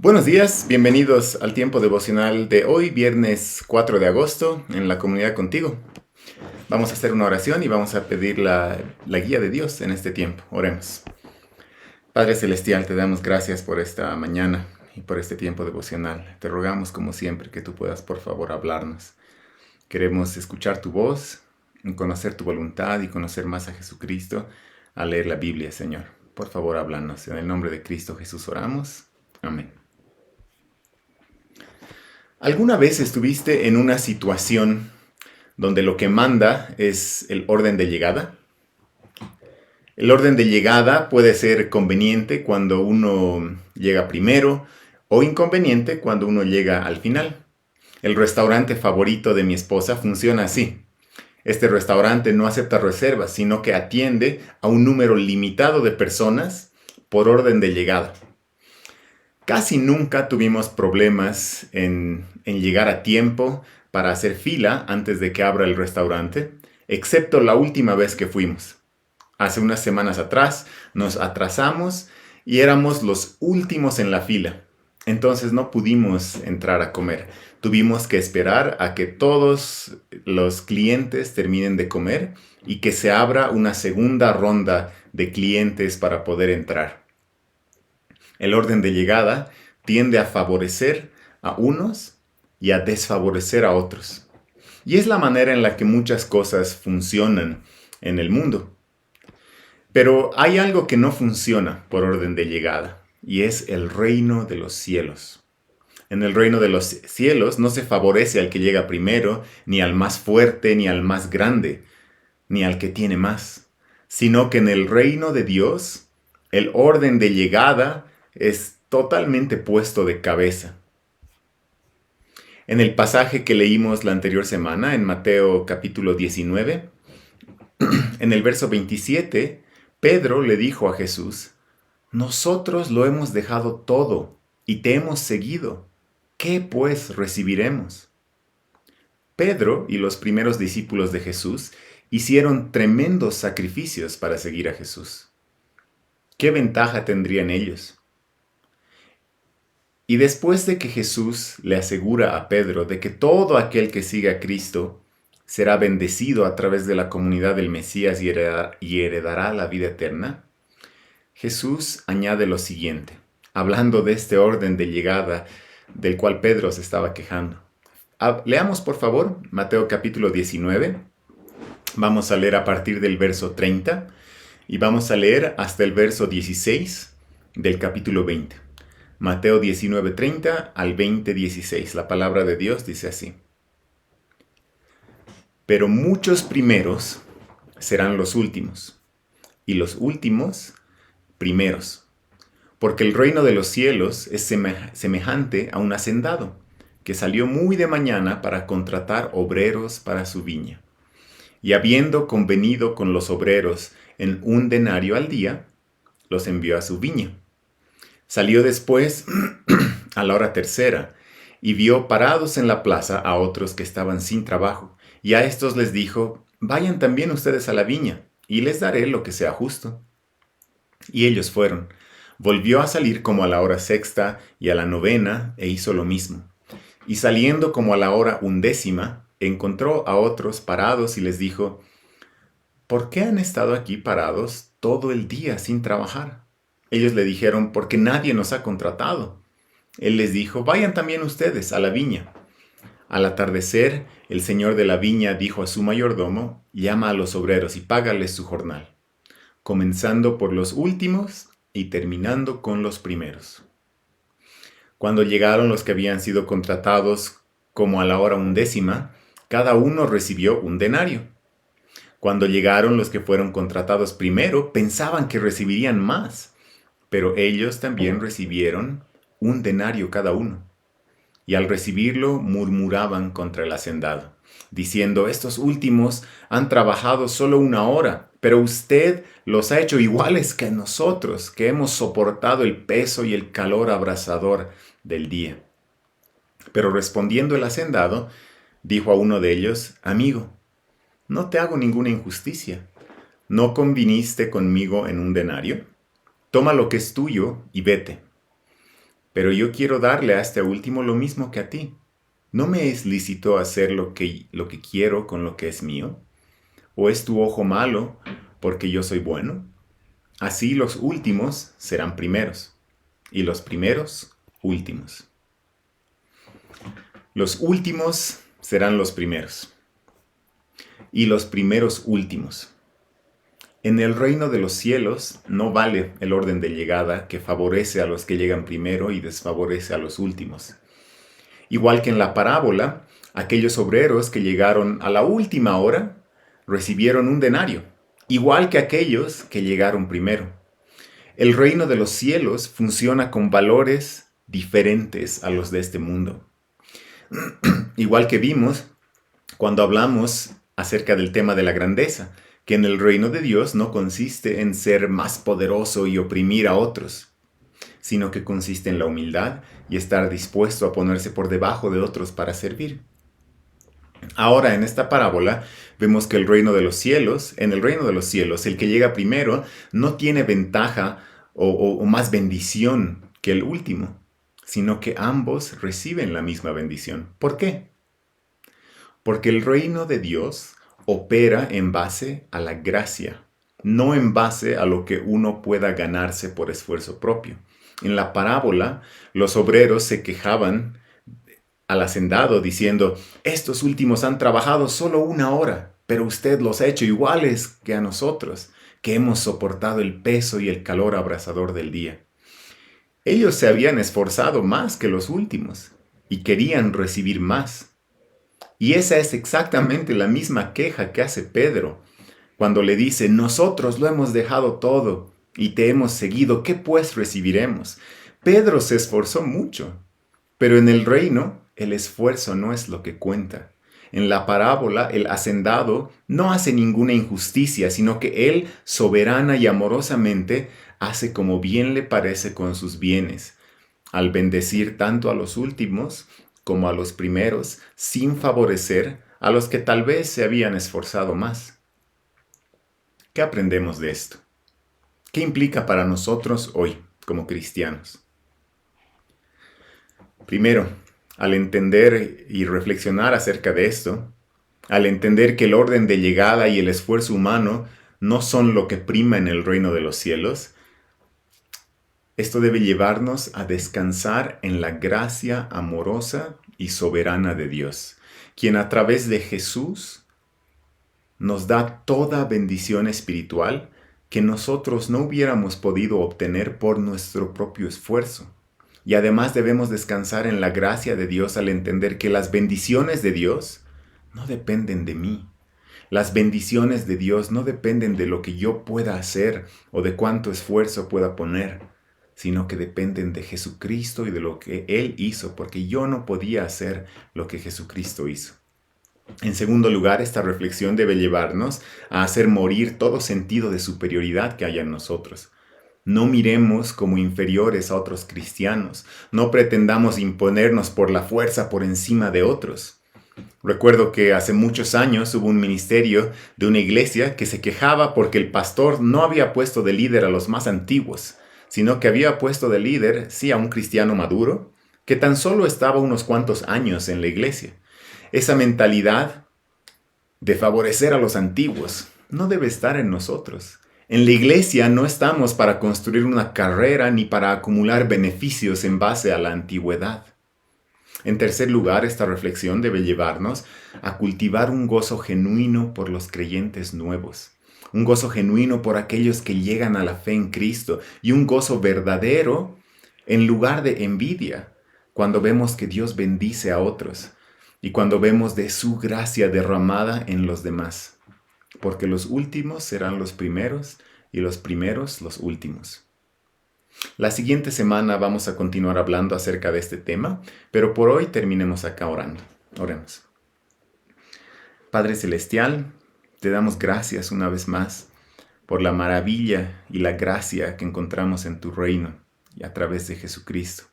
Buenos días, bienvenidos al tiempo devocional de hoy, viernes 4 de agosto, en la comunidad contigo. Vamos a hacer una oración y vamos a pedir la guía de Dios en este tiempo. Oremos. Padre Celestial, te damos gracias por esta mañana y por este tiempo devocional. Te rogamos, como siempre, que tú puedas, por favor, hablarnos. Queremos escuchar tu voz, conocer tu voluntad y conocer más a Jesucristo al leer la Biblia, Señor. Por favor, háblanos. En el nombre de Cristo Jesús oramos. Amén. ¿Alguna vez estuviste en una situación donde lo que manda es el orden de llegada? El orden de llegada puede ser conveniente cuando uno llega primero o inconveniente cuando uno llega al final. El restaurante favorito de mi esposa funciona así. Este restaurante no acepta reservas, sino que atiende a un número limitado de personas por orden de llegada. Casi nunca tuvimos problemas en llegar a tiempo para hacer fila antes de que abra el restaurante, excepto la última vez que fuimos. Hace unas semanas atrás nos atrasamos y éramos los últimos en la fila. Entonces no pudimos entrar a comer. Tuvimos que esperar a que todos los clientes terminen de comer y que se abra una segunda ronda de clientes para poder entrar. El orden de llegada tiende a favorecer a unos y a desfavorecer a otros. Y es la manera en la que muchas cosas funcionan en el mundo. Pero hay algo que no funciona por orden de llegada, y es el reino de los cielos. En el reino de los cielos no se favorece al que llega primero, ni al más fuerte, ni al más grande, ni al que tiene más, sino que en el reino de Dios, el orden de llegada es totalmente puesto de cabeza. En el pasaje que leímos la anterior semana, en Mateo capítulo 19, en el verso 27, Pedro le dijo a Jesús: nosotros lo hemos dejado todo y te hemos seguido. ¿Qué pues recibiremos? Pedro y los primeros discípulos de Jesús hicieron tremendos sacrificios para seguir a Jesús. ¿Qué ventaja tendrían ellos? Y después de que Jesús le asegura a Pedro de que todo aquel que siga a Cristo será bendecido a través de la comunidad del Mesías y heredará la vida eterna, Jesús añade lo siguiente, hablando de este orden de llegada del cual Pedro se estaba quejando. Leamos por favor Mateo capítulo 19, vamos a leer a partir del verso 30 y vamos a leer hasta el verso 16 del capítulo 20. Mateo 19:30 al 20:16. La palabra de Dios dice así: pero muchos primeros serán los últimos, y los últimos primeros. Porque el reino de los cielos es semejante a un hacendado, que salió muy de mañana para contratar obreros para su viña. Y habiendo convenido con los obreros en 1 denario al día, los envió a su viña. Salió después a la hora tercera y vio parados en la plaza a otros que estaban sin trabajo, y a estos les dijo: vayan también ustedes a la viña, y les daré lo que sea justo. Y ellos fueron. Volvió a salir como a la hora sexta y a la novena, e hizo lo mismo. Y saliendo como a la hora 11, encontró a otros parados y les dijo: ¿por qué han estado aquí parados todo el día sin trabajar? Ellos le dijeron: porque nadie nos ha contratado. Él les dijo: vayan también ustedes a la viña. Al atardecer, el señor de la viña dijo a su mayordomo: llama a los obreros y págales su jornal, comenzando por los últimos y terminando con los primeros. Cuando llegaron los que habían sido contratados como a la hora 11, cada uno recibió 1 denario. Cuando llegaron los que fueron contratados primero, pensaban que recibirían más, pero ellos también recibieron 1 denario cada uno. Y al recibirlo murmuraban contra el hacendado, diciendo: estos últimos han trabajado solo 1 hora, pero usted los ha hecho iguales que nosotros, que hemos soportado el peso y el calor abrasador del día. Pero respondiendo el hacendado, dijo a uno de ellos: amigo, no te hago ninguna injusticia. ¿No conviniste conmigo en 1 denario? Toma lo que es tuyo y vete. pero yo quiero darle a este último lo mismo que a ti. ¿No me es lícito hacer lo que quiero con lo que es mío? ¿O es tu ojo malo porque yo soy bueno? Así los últimos serán primeros, y los primeros últimos. Los últimos serán los primeros, y los primeros últimos. En el reino de los cielos no vale el orden de llegada que favorece a los que llegan primero y desfavorece a los últimos. Igual que en la parábola, aquellos obreros que llegaron a la última hora recibieron un denario, igual que aquellos que llegaron primero. El reino de los cielos funciona con valores diferentes a los de este mundo. Igual que vimos cuando hablamos acerca del tema de la grandeza, que en el reino de Dios no consiste en ser más poderoso y oprimir a otros, sino que consiste en la humildad y estar dispuesto a ponerse por debajo de otros para servir. Ahora, en esta parábola, vemos que en el reino de los cielos, el que llega primero no tiene ventaja o más bendición que el último, sino que ambos reciben la misma bendición. ¿Por qué? Porque el reino de Dios opera en base a la gracia, no en base a lo que uno pueda ganarse por esfuerzo propio. En la parábola, los obreros se quejaban al hacendado diciendo: estos últimos han trabajado solo 1 hora, pero usted los ha hecho iguales que a nosotros, que hemos soportado el peso y el calor abrasador del día. Ellos se habían esforzado más que los últimos y querían recibir más. Y esa es exactamente la misma queja que hace Pedro cuando le dice: nosotros lo hemos dejado todo y te hemos seguido, ¿qué pues recibiremos? Pedro se esforzó mucho, pero en el reino el esfuerzo no es lo que cuenta. En la parábola el hacendado no hace ninguna injusticia, sino que él soberana y amorosamente hace como bien le parece con sus bienes, al bendecir tanto a los últimos como a los primeros, sin favorecer a los que tal vez se habían esforzado más. ¿Qué aprendemos de esto? ¿Qué implica para nosotros hoy como cristianos? Primero, al entender y reflexionar acerca de esto, al entender que el orden de llegada y el esfuerzo humano no son lo que prima en el reino de los cielos, esto debe llevarnos a descansar en la gracia amorosa y soberana de Dios, quien a través de Jesús nos da toda bendición espiritual que nosotros no hubiéramos podido obtener por nuestro propio esfuerzo. Y además debemos descansar en la gracia de Dios al entender que las bendiciones de Dios no dependen de mí. Las bendiciones de Dios no dependen de lo que yo pueda hacer o de cuánto esfuerzo pueda poner, sino que dependen de Jesucristo y de lo que Él hizo, porque yo no podía hacer lo que Jesucristo hizo. En segundo lugar, esta reflexión debe llevarnos a hacer morir todo sentido de superioridad que haya en nosotros. No miremos como inferiores a otros cristianos, no pretendamos imponernos por la fuerza por encima de otros. Recuerdo que hace muchos años hubo un ministerio de una iglesia que se quejaba porque el pastor no había puesto de líder a los más antiguos, sino que había puesto de líder, sí, a un cristiano maduro, que tan solo estaba unos cuantos años en la iglesia. Esa mentalidad de favorecer a los antiguos no debe estar en nosotros. En la iglesia no estamos para construir una carrera ni para acumular beneficios en base a la antigüedad. En tercer lugar, esta reflexión debe llevarnos a cultivar un gozo genuino por los creyentes nuevos, un gozo genuino por aquellos que llegan a la fe en Cristo y un gozo verdadero en lugar de envidia cuando vemos que Dios bendice a otros y cuando vemos de su gracia derramada en los demás, porque los últimos serán los primeros y los primeros los últimos. La siguiente semana vamos a continuar hablando acerca de este tema, pero por hoy terminemos acá orando. Oremos. Padre Celestial, te damos gracias una vez más por la maravilla y la gracia que encontramos en tu reino y a través de Jesucristo.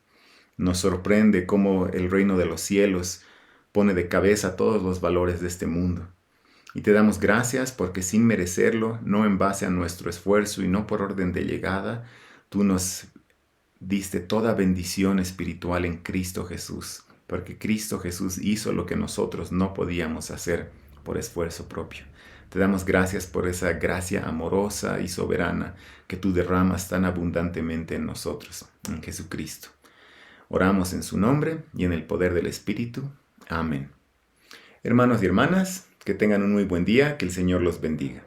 Nos sorprende cómo el reino de los cielos pone de cabeza todos los valores de este mundo. Y te damos gracias porque sin merecerlo, no en base a nuestro esfuerzo y no por orden de llegada, tú nos diste toda bendición espiritual en Cristo Jesús, porque Cristo Jesús hizo lo que nosotros no podíamos hacer por esfuerzo propio. Te damos gracias por esa gracia amorosa y soberana que tú derramas tan abundantemente en nosotros, en Jesucristo. Oramos en su nombre y en el poder del Espíritu. Amén. Hermanos y hermanas, que tengan un muy buen día, que el Señor los bendiga.